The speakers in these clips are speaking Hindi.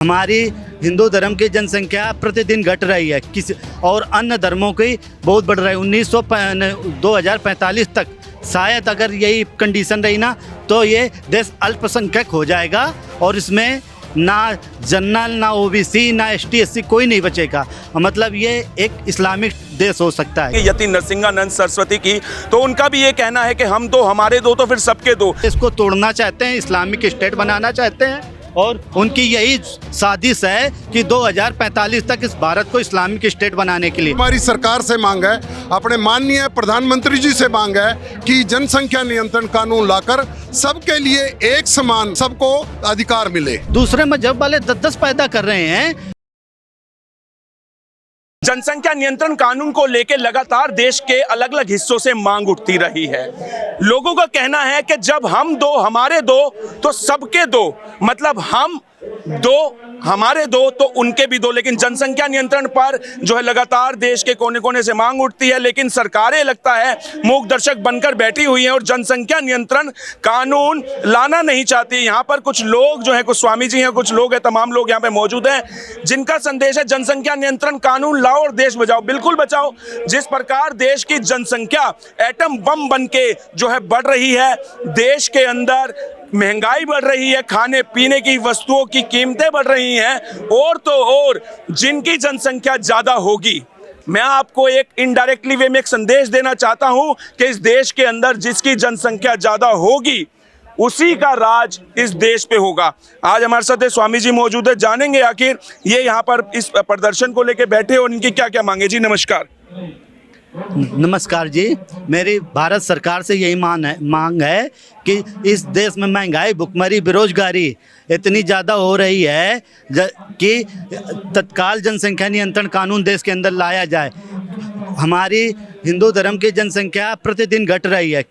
हमारी हिंदू धर्म की जनसंख्या प्रतिदिन घट रही है और अन्य धर्मों की बहुत बढ़ रही है। 2045 तक शायद अगर यही कंडीशन रही ना तो ये देश अल्पसंख्यक हो जाएगा और इसमें ना जनरल ना ओबीसी ना एसटी एससी कोई नहीं बचेगा। मतलब ये एक इस्लामिक देश हो सकता है। यति नरसिंहानंद सरस्वती की तो उनका भी ये कहना है कि हम दो हमारे दो तो फिर सबके दो। इसको तोड़ना चाहते हैं, इस्लामिक स्टेट बनाना चाहते हैं और उनकी यही साजिश है कि 2045 तक इस भारत को इस्लामिक स्टेट बनाने के लिए हमारी सरकार से मांग है, अपने माननीय प्रधानमंत्री जी से मांग है कि जनसंख्या नियंत्रण कानून लाकर सबके लिए एक समान सबको अधिकार मिले। दूसरे मजहब वाले 10-10 पैदा कर रहे हैं। जनसंख्या नियंत्रण कानून को लेकर लगातार देश के अलग अलग हिस्सों से मांग उठती रही है। लोगों का कहना है कि जब हम दो हमारे दो तो सबके दो, मतलब हम दो हमारे दो तो उनके भी दो। लेकिन जनसंख्या नियंत्रण पर जो है लगातार देश के कोने कोने से मांग उठती है, लेकिन सरकारें लगता है मूक दर्शक बनकर बैठी हुई हैं और जनसंख्या नियंत्रण कानून लाना नहीं चाहती। यहाँ पर कुछ लोग जो है, कुछ स्वामी जी हैं, कुछ लोग हैं, तमाम लोग यहाँ पे मौजूद हैं जिनका संदेश है जनसंख्या नियंत्रण कानून लाओ और देश बचाओ। बिल्कुल बचाओ। जिस प्रकार देश की जनसंख्या एटम बम बन के जो है बढ़ रही है, देश के अंदर महंगाई बढ़ रही है, खाने पीने की वस्तुओं की कीमतें बढ़ रही हैं और तो और जिनकी जनसंख्या ज्यादा होगी, मैं आपको एक इनडायरेक्टली वे में एक संदेश देना चाहता हूं कि इस देश के अंदर जिसकी जनसंख्या ज्यादा होगी उसी का राज इस देश पे होगा। आज हमारे साथ स्वामी जी मौजूद है, जानेंगे आखिर ये यहाँ पर इस प्रदर्शन को लेकर बैठे और इनकी क्या क्या मांगे। जी नमस्कार। नमस्कार जी। मेरी भारत सरकार से यही मांग है कि इस देश में महंगाई, भुखमरी, बेरोजगारी इतनी ज़्यादा हो रही है कि तत्काल जनसंख्या नियंत्रण कानून देश के अंदर लाया जाए। हमारी हिंदू धर्म की जनसंख्या प्रतिदिन घट रही है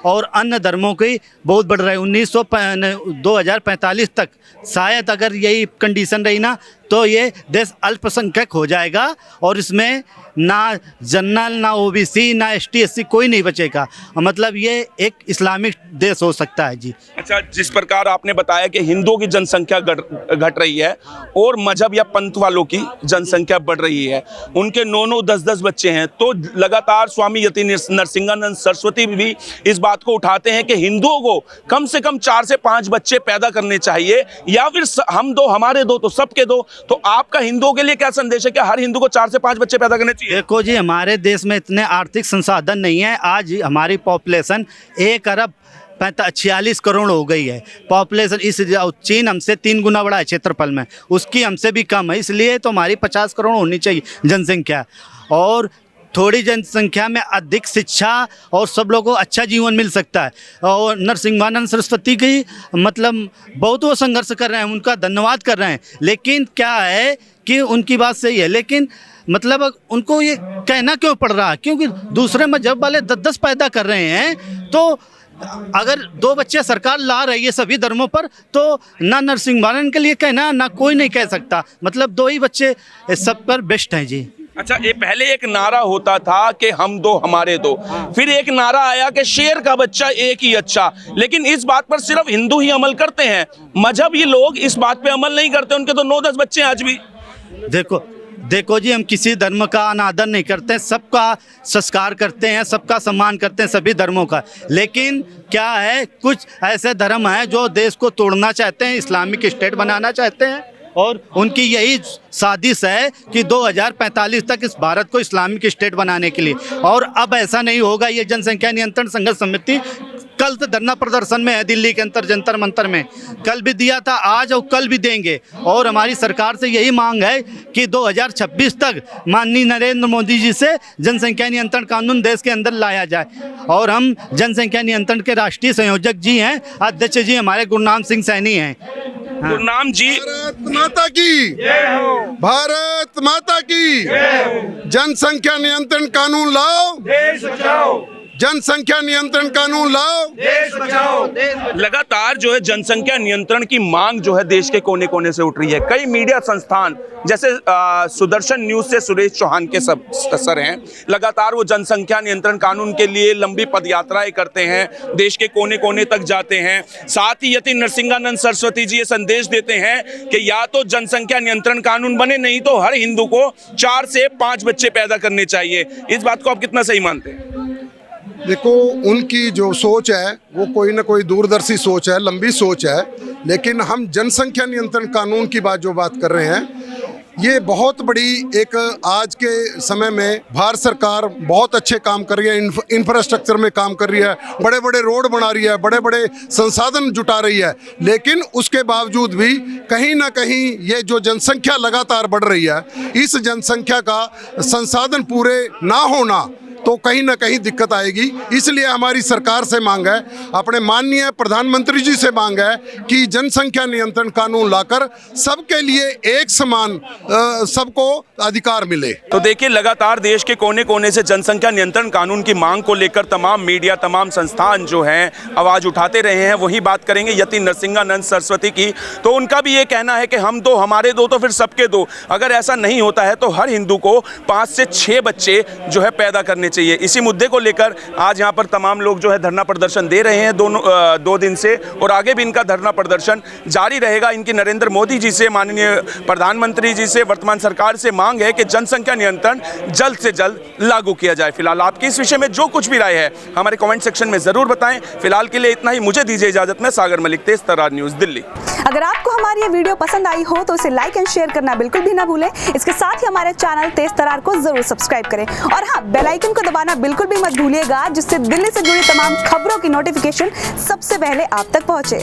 और अन्य धर्मों की बहुत बढ़ रही है। 2045 तक शायद अगर यही कंडीशन रही ना तो ये देश अल्पसंख्यक हो जाएगा और इसमें ना जनरल ना ओबीसी ना एसटी एससी कोई नहीं बचेगा। मतलब ये एक इस्लामिक देश हो सकता है जी। अच्छा, जिस प्रकार आपने बताया कि हिंदुओं की जनसंख्या घट रही है और मजहब या पंथ वालों की जनसंख्या बढ़ रही है, उनके 9-9 10-10 बच्चे हैं, तो लगातार स्वामी यति नरसिंहानंद सरस्वती भी इस बात को उठाते हैं कि हिंदुओं को कम से कम 4 से 5 बच्चे पैदा करने चाहिए या फिर हम दो हमारे दो तो सबके दो। तो आपका हिंदुओं के लिए क्या संदेश है कि हर हिंदू को 4 से 5 बच्चे पैदा करने चाहिए? देखो जी, हमारे देश में इतने आर्थिक संसाधन नहीं है। आज हमारी पॉपुलेशन 1 अरब 46 करोड़ हो गई है पॉपुलेशन। इस चीन हमसे 3 गुना बड़ा है क्षेत्रफल में, उसकी हमसे भी कम है, इसलिए तो हमारी 50 करोड़ होनी चाहिए जनसंख्या। और थोड़ी जनसंख्या में अधिक शिक्षा और सब लोगों को अच्छा जीवन मिल सकता है। और नरसिंहानंद सरस्वती की मतलब बहुत वो संघर्ष कर रहे हैं, उनका धन्यवाद कर रहे हैं। लेकिन क्या है कि उनकी बात सही है, लेकिन मतलब उनको ये कहना क्यों पड़ रहा है? क्योंकि दूसरे मजहब वाले 10-10 पैदा कर रहे हैं। तो अगर 2 बच्चे सरकार ला रही है सभी धर्मों पर, तो ना नरसिंहानंद के लिए कहना ना कोई नहीं कह सकता। मतलब 2 ही बच्चे सब पर बेस्ट हैं जी। अच्छा, ये पहले एक नारा होता था कि हम दो हमारे दो, फिर एक नारा आया कि शेर का बच्चा एक ही अच्छा। लेकिन इस बात पर सिर्फ हिंदू ही अमल करते हैं, मजहबी लोग इस बात पे अमल नहीं करते। उनके तो 9-10 बच्चे हैं आज भी। देखो जी, हम किसी धर्म का अनादर नहीं करते, सबका संस्कार करते हैं, सबका सम्मान करते हैं, सभी धर्मों का। लेकिन क्या है, कुछ ऐसे धर्म हैं जो देश को तोड़ना चाहते हैं, इस्लामिक स्टेट बनाना चाहते हैं और उनकी यही साजिश है कि 2045 तक इस भारत को इस्लामिक स्टेट बनाने के लिए। और अब ऐसा नहीं होगा। ये जनसंख्या नियंत्रण संघर्ष समिति कल तो धरना प्रदर्शन में है दिल्ली के अंदर जंतर मंतर में, कल भी दिया था, आज और कल भी देंगे। और हमारी सरकार से यही मांग है कि 2026 तक माननीय नरेंद्र मोदी जी से जनसंख्या नियंत्रण कानून देश के अंदर लाया जाए। और हम जनसंख्या नियंत्रण के राष्ट्रीय संयोजक जी हैं, अध्यक्ष जी हमारे गुरनाम सिंह सैनी हैं। हाँ। गुरनाम जी, भारत माता की जय हो, भारत माता की जय हो। जनसंख्या नियंत्रण कानून लाओ, देश बचाओ, जनसंख्या नियंत्रण कानून लाओ, देश बचाओ। लगातार जो है जनसंख्या नियंत्रण की मांग जो है देश के कोने कोने से उठ रही है। कई मीडिया संस्थान जैसे सुदर्शन न्यूज से सुरेश चौहान के सब सर हैं, लगातार वो जनसंख्या नियंत्रण कानून के लिए लंबी पदयात्राएं करते हैं, देश के कोने कोने तक जाते हैं। साथ ही यति नरसिंहानंद सरस्वती जी ये संदेश देते हैं कि या तो जनसंख्या नियंत्रण कानून बने, नहीं तो हर हिंदू को 4 से 5 बच्चे पैदा करने चाहिए। इस बात को आप कितना सही मानते हैं? देखो, उनकी जो सोच है वो कोई ना कोई दूरदर्शी सोच है, लंबी सोच है, लेकिन हम जनसंख्या नियंत्रण कानून की बात कर रहे हैं। ये बहुत बड़ी एक आज के समय में भारत सरकार बहुत अच्छे काम कर रही है, इंफ्रास्ट्रक्चर में काम कर रही है, बड़े बड़े रोड बना रही है, बड़े बड़े संसाधन जुटा रही है, लेकिन उसके बावजूद भी कहीं ना कहीं ये जो जनसंख्या लगातार बढ़ रही है, इस जनसंख्या का संसाधन पूरे ना होना तो कहीं ना कहीं दिक्कत आएगी। इसलिए हमारी सरकार से मांग है, अपने माननीय प्रधानमंत्री जी से मांग है कि जनसंख्या नियंत्रण कानून लाकर सबके लिए एक समान सबको अधिकार मिले। तो देखिए, लगातार देश के कोने कोने से जनसंख्या नियंत्रण कानून की मांग को लेकर तमाम मीडिया, तमाम संस्थान जो हैं आवाज उठाते रहे हैं। वही बात करेंगे यति नरसिंहानंद सरस्वती की, तो उनका भी ये कहना है कि हम दो, हमारे दो, तो फिर सबके दो। अगर ऐसा नहीं होता है तो हर हिंदू को 5 से 6 बच्चे जो है पैदा करने चाहिए। इसी मुद्दे को लेकर आज यहाँ पर तमाम लोग जो है धरना प्रदर्शन दे रहे हैं 2 दिन से, और आगे भी इनका धरना प्रदर्शन जारी रहेगा। इनकी नरेंद्र मोदी जी से, माननीय प्रधानमंत्री जी से, वर्तमान सरकार से मांग है कि जनसंख्या नियंत्रण जल्द से जल्द लागू किया जाए। फिलहाल आपकी इस विषय में जो कुछ भी राय है हमारे कमेंट सेक्शन में जरूर बताएं। फिलहाल के लिए इतना ही, मुझे दीजिए इजाजत। में सागर मलिक, तेज तरार न्यूज, दिल्ली। अगर आपको हमारी ये वीडियो पसंद आई हो तो इसे लाइक एंड शेयर करना बिल्कुल भी ना भूलें। इसके साथ ही हमारे चैनल तेज तरार को जरूर सब्सक्राइब करें, और हाँ, बेल आइकन को दबाना बिल्कुल भी मत भूलिएगा, जिससे दिल्ली से जुड़ी तमाम खबरों की नोटिफिकेशन सबसे पहले आप तक पहुंचे।